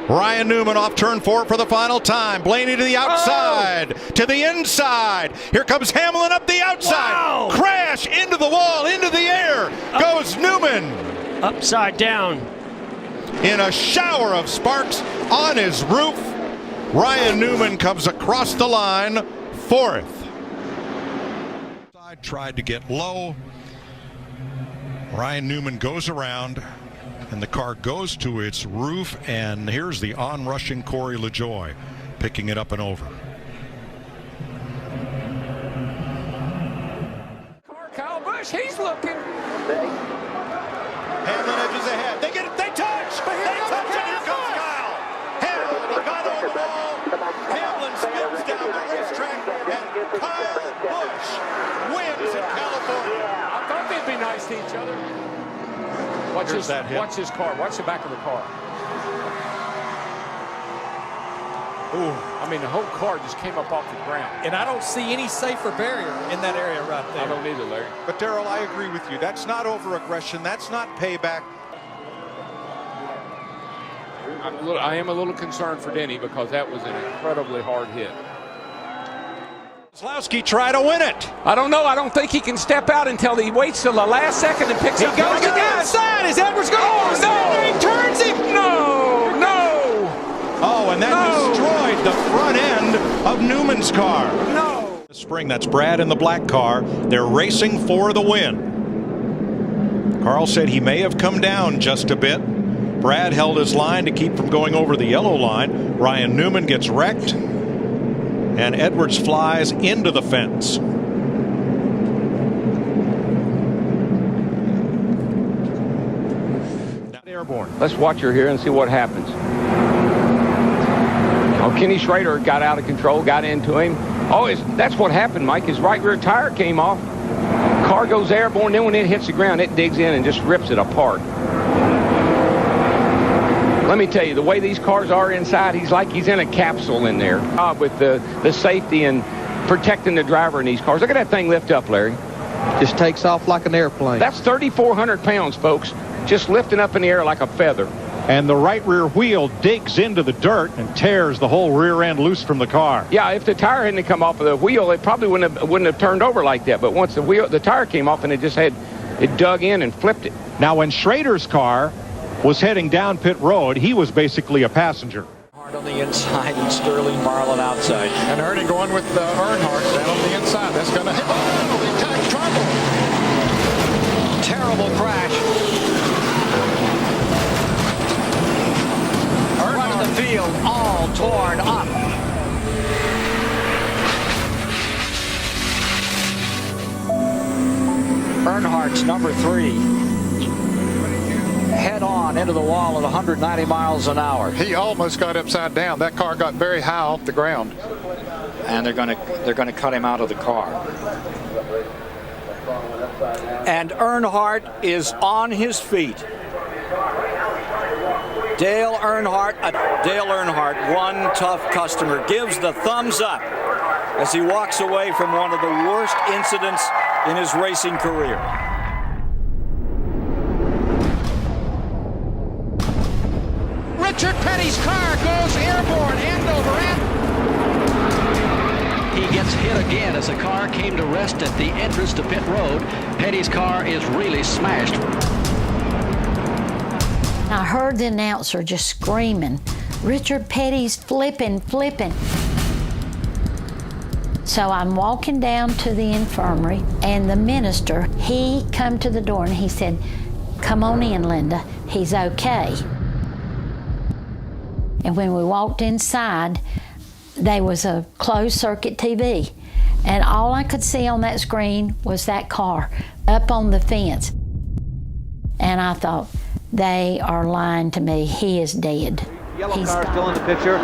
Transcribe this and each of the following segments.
Ryan Newman off turn 4 for the final time. Blaney to the outside, to the inside. Here comes Hamlin up the outside. Wow. Crash into the wall, into the air goes Newman. Upside down. In a shower of sparks on his roof, Ryan Newman comes across the line, 4th. Tried to get low. Ryan Newman goes around, and the car goes to its roof, and here's the on-rushing Corey LaJoie picking it up and over. Kyle Busch, he's looking. Hamlin edges ahead. They touch! They touch, and here comes Kyle. Hamlin, Logano on the wall. Hamlin spins down the racetrack, and Kyle Busch wins in California. I thought they'd be nice to each other. Watch his car. Watch the back of the car. Ooh, I mean, the whole car just came up off the ground. And I don't see any safer barrier in that area right there. I don't either, Larry. But Darrell, I agree with you. That's not over-aggression. That's not payback. I am a little concerned for Denny because that was an incredibly hard hit. Keselowski try to win it. I don't know. I don't think he can step out until he waits till the last second and picks up. He goes to the outside. Is Edwards going? Oh, no! He turns him. No! Oh, and that destroyed the front end of Newman's car. No! Spring, that's Brad in the black car. They're racing for the win. Carl said he may have come down just a bit. Brad held his line to keep from going over the yellow line. Ryan Newman gets wrecked, and Edwards flies into the fence. Airborne. Let's watch her here and see what happens. Oh, Kenny Schrader got out of control, got into him. Oh, that's what happened, Mike. His right rear tire came off. Car goes airborne, then when it hits the ground, it digs in and just rips it apart. Let me tell you, the way these cars are inside, he's like he's in a capsule in there. With the safety and protecting the driver in these cars. Look at that thing lift up, Larry. Just takes off like an airplane. That's 3,400 pounds, folks, just lifting up in the air like a feather. And the right rear wheel digs into the dirt and tears the whole rear end loose from the car. Yeah, if the tire hadn't come off of the wheel, it probably wouldn't have turned over like that. But once the tire came off, and it dug in and flipped it. Now, when Schrader's car was heading down pit road, he was basically a passenger. Hard on the inside and Sterling Marlin outside. And Ernie going with Earnhardt down on the inside. That's going to hit. Oh, he tagged trouble. Terrible crash. Front of the field all torn up. Earnhardt's number 3. Head on into the wall at 190 miles an hour. He almost got upside down. That car got very high off the ground. And they're going to cut him out of the car. And Earnhardt is on his feet. Dale Earnhardt, one tough customer, gives the thumbs up as he walks away from one of the worst incidents in his racing career. Richard Petty's car goes airborne, end over end. He gets hit again as the car came to rest at the entrance to pit road. Petty's car is really smashed. I heard the announcer just screaming, Richard Petty's flipping. So I'm walking down to the infirmary, and the minister, he come to the door and he said, come on in, Linda, he's okay. And when we walked inside, there was a closed circuit TV, and all I could see on that screen was that car up on the fence. And I thought, they are lying to me. He is dead. Yellow car still in the picture,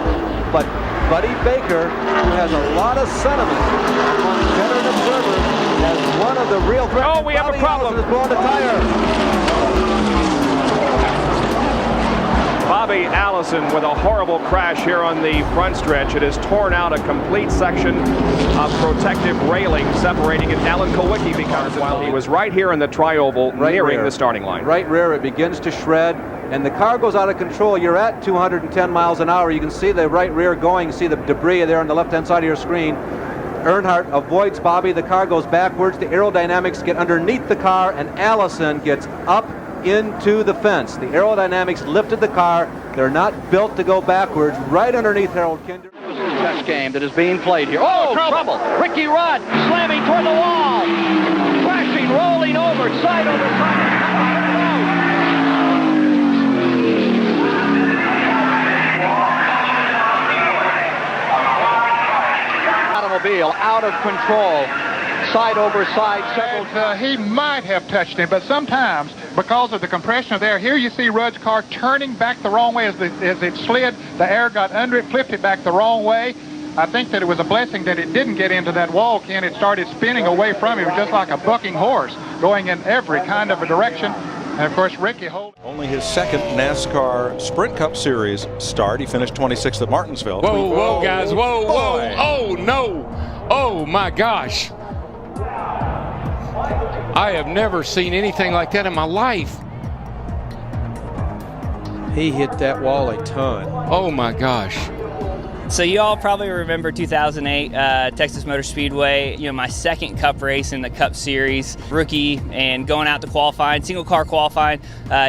but Buddy Baker, who has a lot of sentiment among veteran observers, as one of the real threats. Oh, we have a problem. Is blowing the tire. Bobby Allison with a horrible crash here on the front stretch. It has torn out a complete section of protective railing separating it. Alan Kulwicki becomes while he was right here in the tri-oval nearing the starting line. Right rear, it begins to shred. and the car goes out of control, you're at 210 miles an hour. You can see the right rear going, see the debris there on the left-hand side of your screen. Earnhardt avoids Bobby. The car goes backwards. The aerodynamics get underneath the car, and Allison gets up into the fence. The aerodynamics lifted the car. They're not built to go backwards. Right underneath Harold Kinder. This is a chess game that is being played here. Oh, trouble! Ricky Rudd slamming toward the wall. Crashing, rolling over, side over side. Automobile out of control, side over side several times. He might have touched him, but sometimes because of the compression of the air, here you see Rudd's car turning back the wrong way as it slid. The air got under it, flipped it back the wrong way. I think that it was a blessing that it didn't get into that wall, Ken. It started spinning away from him just like a bucking horse, going in every kind of a direction. And of course, Ricky Holt. Only his second NASCAR Sprint Cup Series start. He finished 26th at Martinsville. Whoa, whoa, guys, whoa, whoa. Oh, no. Oh, my gosh. I have never seen anything like that in my life. He hit that wall a ton. Oh, my gosh. So you all probably remember 2008 Texas Motor Speedway, my second Cup race in the Cup Series, rookie, and going out to qualifying, single car qualifying.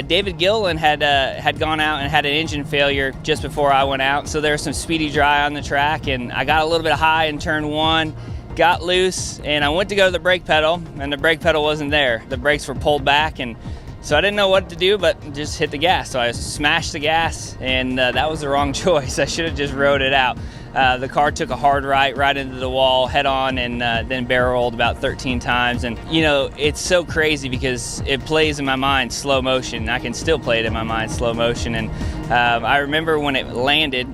David Gilliland had gone out and had an engine failure just before I went out, so there was some speedy dry on the track, and I got a little bit high in turn one, got loose, and I went to go to the brake pedal, and the brake pedal wasn't there. The brakes were pulled back, and so I didn't know what to do but just hit the gas. So I smashed the gas, and that was the wrong choice. I should have just rode it out. The car took a hard right into the wall head on, and then barrel rolled about 13 times. And it's so crazy because it plays in my mind slow motion. I can still play it in my mind slow motion. And I remember when it landed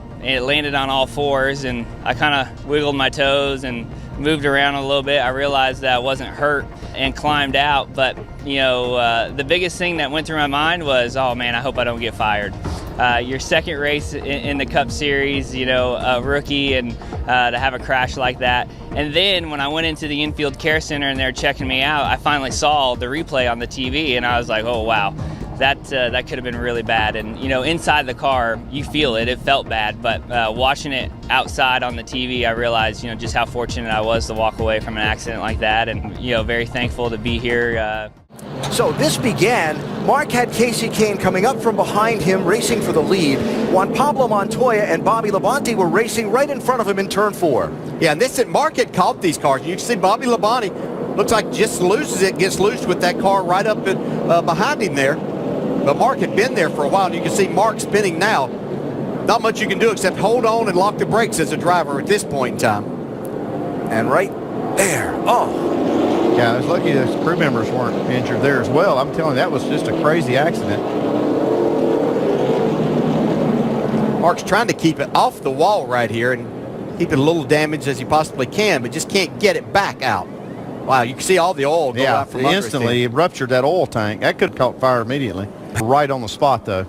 on all fours, and I kind of wiggled my toes and moved around a little bit. I realized that I wasn't hurt and climbed out, but the biggest thing that went through my mind was, oh man, I hope I don't get fired. Your second race in the Cup Series, a rookie, and to have a crash like that. And then when I went into the infield care center and they're checking me out, I finally saw the replay on the TV, and I was like, oh wow, that could have been really bad. And inside the car, you feel it. It felt bad, but watching it outside on the TV, I realized just how fortunate I was to walk away from an accident like that, and very thankful to be here. So this began. Mark had Casey Kane coming up from behind him, racing for the lead. Juan Pablo Montoya and Bobby Labonte were racing right in front of him in turn 4. Yeah, and Mark had caught these cars. You can see Bobby Labonte looks like just loses it, gets loose with that car right up behind him there. But Mark had been there for a while, and you can see Mark spinning now. Not much you can do except hold on and lock the brakes as a driver at this point in time. And right there, yeah, I was lucky the crew members weren't injured there as well. I'm telling you, that was just a crazy accident. Mark's trying to keep it off the wall right here and keep it a little damaged as he possibly can, but just can't get it back out. Wow, you can see all the oil go out from under instantly it ruptured that oil tank. That could have caught fire immediately. Right on the spot, though.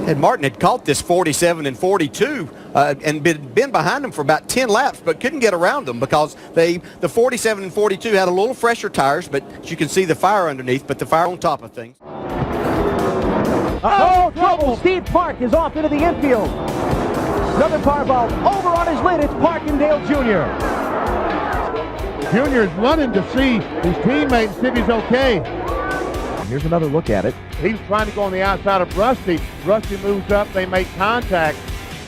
And Martin had caught this 47 and 42 and been behind them for about 10 laps, but couldn't get around them because the 47 and 42 had a little fresher tires, but you can see the fire underneath, but the fire on top of things. Oh, trouble! Steve Park is off into the infield. Another car ball over on his lid. It's Parkindale Jr. Junior's running to see his teammate and see if he's okay. Here's another look at it. He was trying to go on the outside of Rusty. Rusty moves up, they make contact,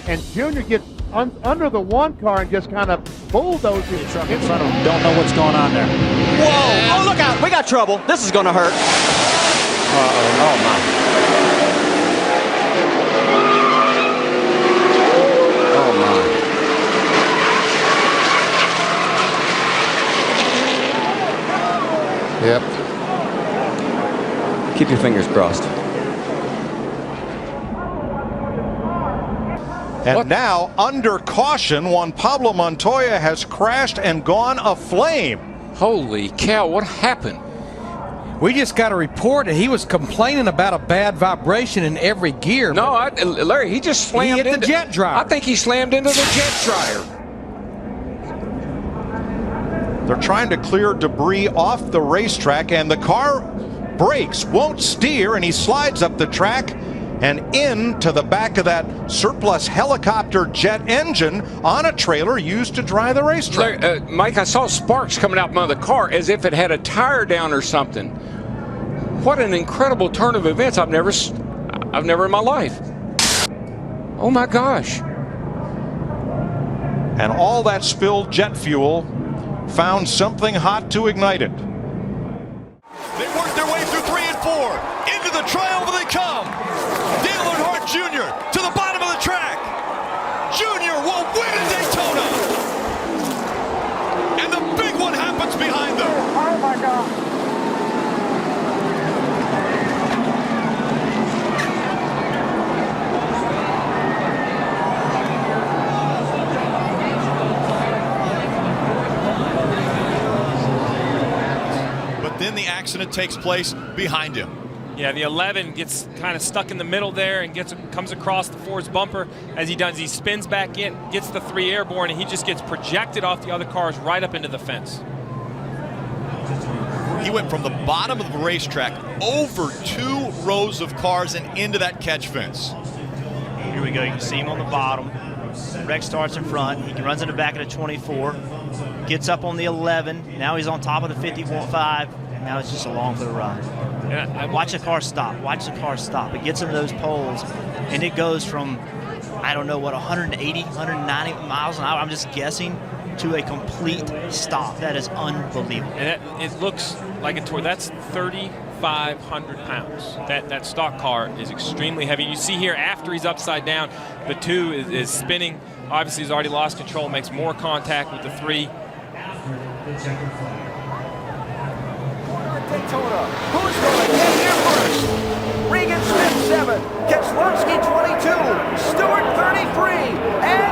and Junior gets under the one car and just kind of bulldozes the truck in front of him. Don't know what's going on there. Whoa! Oh, look out! We got trouble. This is going to hurt. Uh-oh. Oh, my. Oh, my. Yep. Keep your fingers crossed. And now, under caution, Juan Pablo Montoya has crashed and gone aflame. Holy cow, what happened? We just got a report that he was complaining about a bad vibration in every gear. No, Larry, he just slammed into the jet dryer. I think he slammed into the jet dryer. They're trying to clear debris off the racetrack, and the car brakes, won't steer, and he slides up the track and into the back of that surplus helicopter jet engine on a trailer used to dry the racetrack. Mike, I saw sparks coming out from the car as if it had a tire down or something. What an incredible turn of events. I've never in my life. Oh my gosh. And all that spilled jet fuel found something hot to ignite it. They work their way through 3 and 4. Into the triumph they come. Dale Earnhardt Jr. to the bottom of the track. Jr. will win at Daytona. And the big one happens behind them. Oh my God. Then the accident takes place behind him. Yeah, the 11 gets kind of stuck in the middle there and comes across the Ford's bumper. As he does, he spins back in, gets the 3 airborne, and he just gets projected off the other cars right up into the fence. He went from the bottom of the racetrack over 2 rows of cars and into that catch fence. Here we go. You can see him on the bottom. Rex starts in front. He runs in the back of the 24. Gets up on the 11. Now he's on top of the 55. Now it's just along for the ride. Yeah, watch the car stop. Watch the car stop. It gets him those poles, and it goes from, I don't know what, 180, 190 miles an hour, I'm just guessing, to a complete stop. That is unbelievable. And it looks like a tour. That's 3,500 pounds. That stock car is extremely heavy. You see here after he's upside down, the 2 is spinning. Obviously, he's already lost control, makes more contact with the 3. Daytona. Who's going to get here first? Regan Smith 7, Keselowski 22, Stewart 33, and